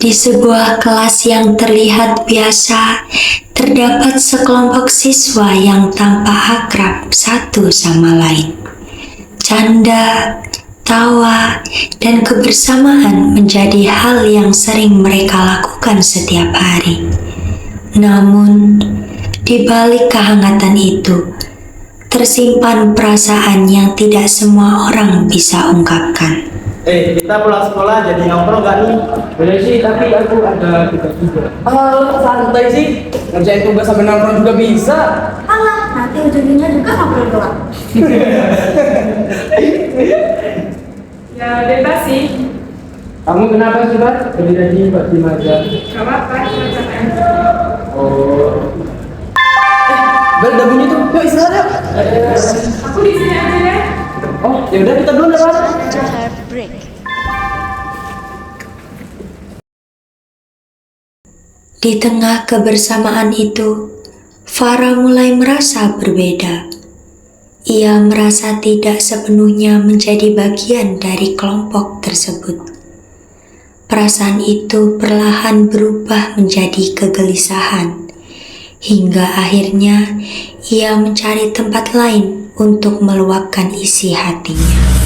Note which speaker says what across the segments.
Speaker 1: Di sebuah kelas yang terlihat biasa, terdapat sekelompok siswa yang tampak akrab satu sama lain. Canda, tawa, dan kebersamaan menjadi hal yang sering mereka lakukan setiap hari. Namun, di balik kehangatan itu, tersimpan perasaan yang tidak semua orang bisa ungkapkan.
Speaker 2: Kita pulang sekolah jadi nongkrong gak nih?
Speaker 3: Boleh sih, tapi aku ada tugas juga.
Speaker 2: Santai sih.
Speaker 3: Ngerjain tugas sambil nongkrong juga bisa.
Speaker 4: Alah, nanti ujung-ujungnya juga ngobrol doang.
Speaker 5: Ya bebas sih.
Speaker 3: Kamu kenapa sih, Pak? Tadi Pak Dim aja.
Speaker 5: Gak apa-apa, cuma capek aja.
Speaker 3: Oh. Bel, udah bunyi tuh. Yuk istirahat yuk.
Speaker 5: Aku di sini aja deh.
Speaker 3: Oh, ya udah kita duluan ya, Pak.
Speaker 1: Di tengah kebersamaan itu, Farah mulai merasa berbeda. Ia merasa tidak sepenuhnya menjadi bagian dari kelompok tersebut. Perasaan itu perlahan berubah menjadi kegelisahan, hingga akhirnya ia mencari tempat lain untuk meluapkan isi hatinya.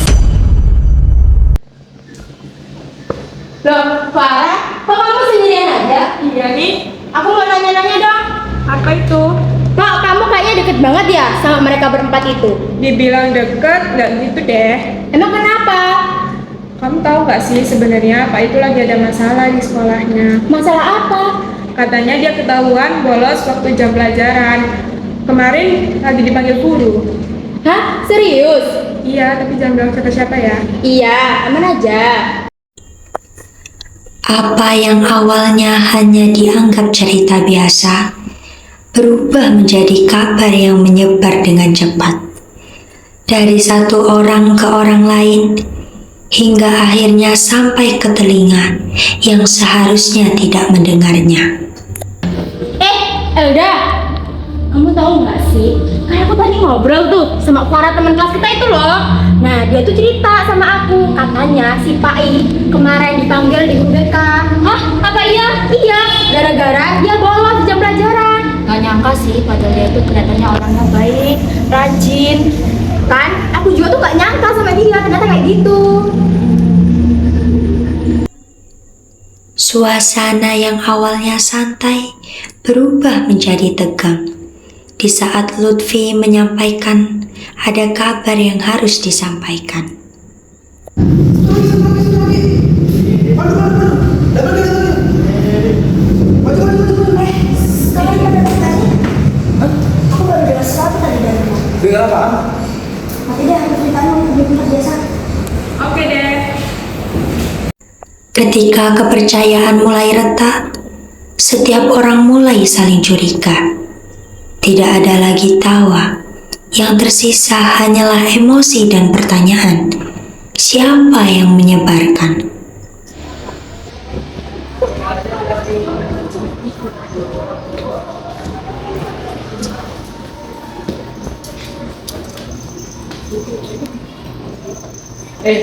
Speaker 4: Loh, Farah, kok kamu sendirian aja?
Speaker 5: Iya nih.
Speaker 4: Aku mau nanya-nanya dong.
Speaker 5: Apa itu?
Speaker 4: Kok kamu kayaknya deket banget ya sama mereka berempat itu?
Speaker 5: Dibilang deket, nggak gitu deh.
Speaker 4: Emang kenapa?
Speaker 5: Kamu tahu nggak sih sebenarnya Pak itu lagi ada masalah di sekolahnya.
Speaker 4: Masalah apa?
Speaker 5: Katanya dia ketahuan bolos waktu jam pelajaran. Kemarin lagi dipanggil guru.
Speaker 4: Hah? Serius?
Speaker 5: Iya, tapi jangan bilang siapa-siapa ya.
Speaker 4: Iya, aman aja.
Speaker 1: Apa yang awalnya hanya dianggap cerita biasa, berubah menjadi kabar yang menyebar dengan cepat. Dari satu orang ke orang lain, hingga akhirnya sampai ke telinga yang seharusnya tidak mendengarnya.
Speaker 4: Elda, kamu tahu nggak sih? Kayak aku tadi ngobrol tuh sama Farah teman kelas kita itu loh. Nah, dia tuh cerita sama aku, katanya si Pak I kemarin dipanggil di BK. Hah? Apa iya? Iya, gara-gara dia bolos jam pelajaran. Gak nyangka sih, padahal dia tuh kelihatannya orangnya baik, rajin. Kan? Aku juga tuh gak nyangka sama dia, ternyata kayak gitu.
Speaker 1: Suasana yang awalnya santai berubah menjadi tegang. Di saat Lutfi menyampaikan ada kabar yang harus disampaikan.
Speaker 4: Aku baru dengar sesuatu tadi dari dia.
Speaker 3: Dengar apa?
Speaker 4: Nanti deh aku ceritain di tempat biasa.
Speaker 5: Oke deh.
Speaker 1: Ketika kepercayaan mulai retak, setiap orang mulai saling curiga. Tidak ada lagi tawa, yang tersisa hanyalah emosi dan pertanyaan. Siapa yang menyebarkan?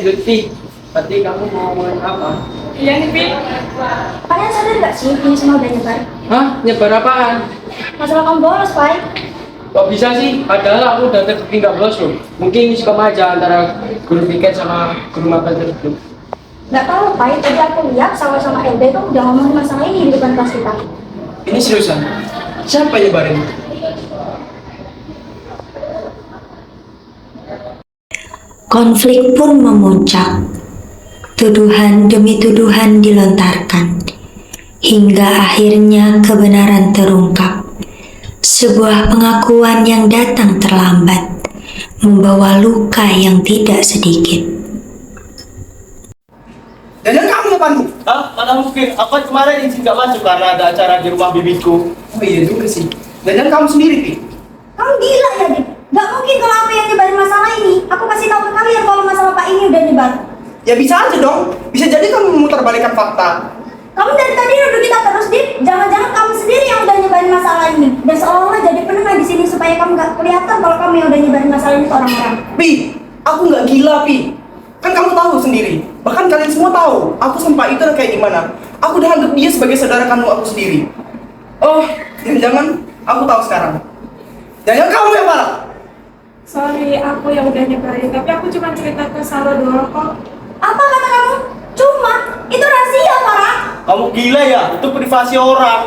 Speaker 3: Lutfi, tadi kamu mau ngomongin apa?
Speaker 5: Iya nih, Pi.
Speaker 4: Kalian sadar gak sih ini semua udah nyebar?
Speaker 3: Hah? Nyebar apaan?
Speaker 4: Masalah kamu bolos, Pak.
Speaker 3: Kok bisa sih? Padahal aku udah terbukti nggak bolos loh. Mungkin ini suka aja antara guru piket sama guru magang tersebut.
Speaker 4: Gak tahu, Pak. Tadi aku lihat sama LB itu udah ngomongin masalah ini di depan kelas kita.
Speaker 3: Ini seriusan? Siapa yang nyebarin?
Speaker 1: Konflik pun memuncak. Tuduhan demi tuduhan dilontarkan. Hingga akhirnya kebenaran terungkap. Sebuah pengakuan yang datang terlambat, membawa luka yang tidak sedikit.
Speaker 2: Dan kamu depanku? Mana mungkin? Aku kemarin izin gak masuk karena ada acara di rumah bibiku.
Speaker 3: Oh iya juga sih. Dan kamu sendiri, Pi?
Speaker 4: Kamu gila ya, Dik? Gak mungkin kalau aku yang nyebarin masalah ini. Aku kasih tahu ke kalian kalau masalah Pak ini udah nyebar.
Speaker 2: Ya bisa aja dong. Bisa jadi kamu memutarbalikkan fakta.
Speaker 4: Kamu dari tadi nuduh kita terus, Dik. Jangan-jangan kamu sendiri yang udah nyebarin masalah ini. Dan seolah-olah jadi penengah di sini supaya kamu gak kelihatan kalau kamu yang udah nyebarin masalah ini ke orang-orang.
Speaker 2: Pi, aku nggak gila, Pi. Kan kamu tahu sendiri. Bahkan kalian semua tahu. Aku sama Pak itu kayak gimana. Aku udah anggap dia sebagai saudara kandung aku sendiri. Oh, jangan-jangan aku tahu sekarang. Jangan kamu yang parah.
Speaker 5: Sorry, aku yang udah nyebarin, tapi aku cuma cerita ke Saro doang kok.
Speaker 4: Apa kata kamu? Cuma, itu rahasia, Farah.
Speaker 2: Kamu gila ya? Itu privasi orang.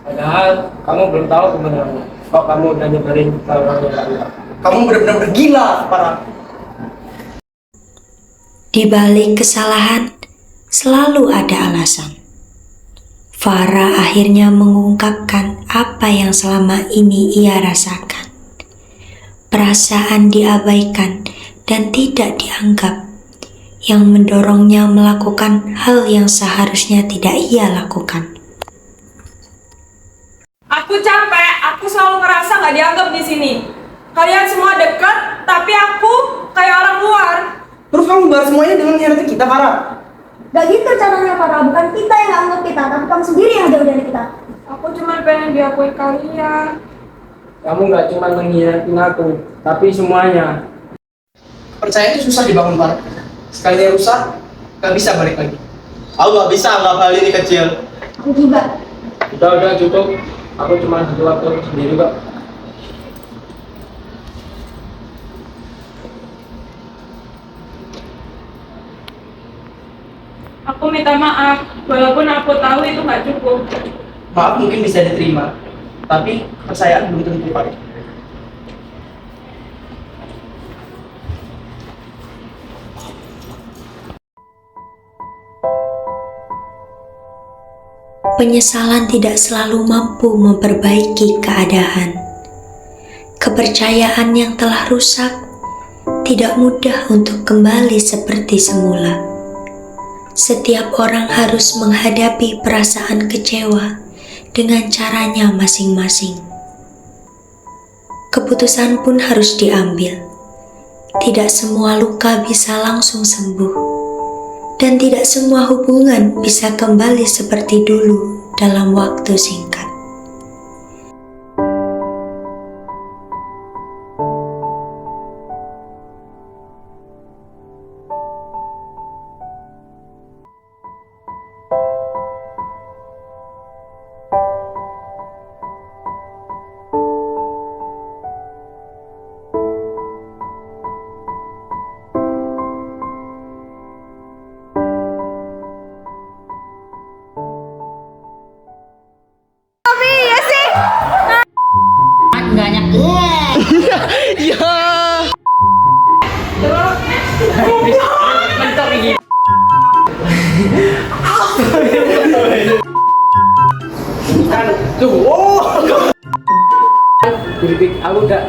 Speaker 3: Padahal kamu belum tahu kebenarannya. Kok kamu udah nyebarin ke orang yang lain?
Speaker 2: Kamu benar-benar gila, parah.
Speaker 1: Di balik kesalahan, selalu ada alasan. Farah akhirnya mengungkapkan apa yang selama ini ia rasakan. Perasaan diabaikan dan tidak dianggap, yang mendorongnya melakukan hal yang seharusnya tidak ia lakukan.
Speaker 5: Aku capek, aku selalu ngerasa nggak dianggap di sini. Kalian semua dekat, tapi aku kayak orang luar.
Speaker 2: Terus kamu bahas semuanya dengan nyerati kita, Farah.
Speaker 4: Gak gitu caranya, Farah. Bukan kita yang nggak anggap kita, tapi kamu sendiri yang jauh dari kita.
Speaker 5: Aku cuma pengen diakui kalian.
Speaker 3: Kamu nggak cuma mengkhianatin aku, tapi semuanya.
Speaker 2: Percaya itu susah dibangun, Farah. Sekali rusak, gak bisa balik lagi. Aku gak bisa anggap hal ini kecil.
Speaker 4: Aku juga.
Speaker 3: Udah cukup. Aku cuma butuh waktu sendiri kok.
Speaker 5: Aku minta maaf, walaupun aku tahu itu nggak cukup.
Speaker 2: Maaf mungkin bisa diterima, tapi kepercayaan belum tentu, Farah.
Speaker 1: Penyesalan tidak selalu mampu memperbaiki keadaan. Kepercayaan yang telah rusak tidak mudah untuk kembali seperti semula. Setiap orang harus menghadapi perasaan kecewa dengan caranya masing-masing. Keputusan pun harus diambil. Tidak semua luka bisa langsung sembuh. Dan tidak semua hubungan bisa kembali seperti dulu dalam waktu singkat.
Speaker 3: Mentok ini. Kan tuh. Oh. Kritik aku udah.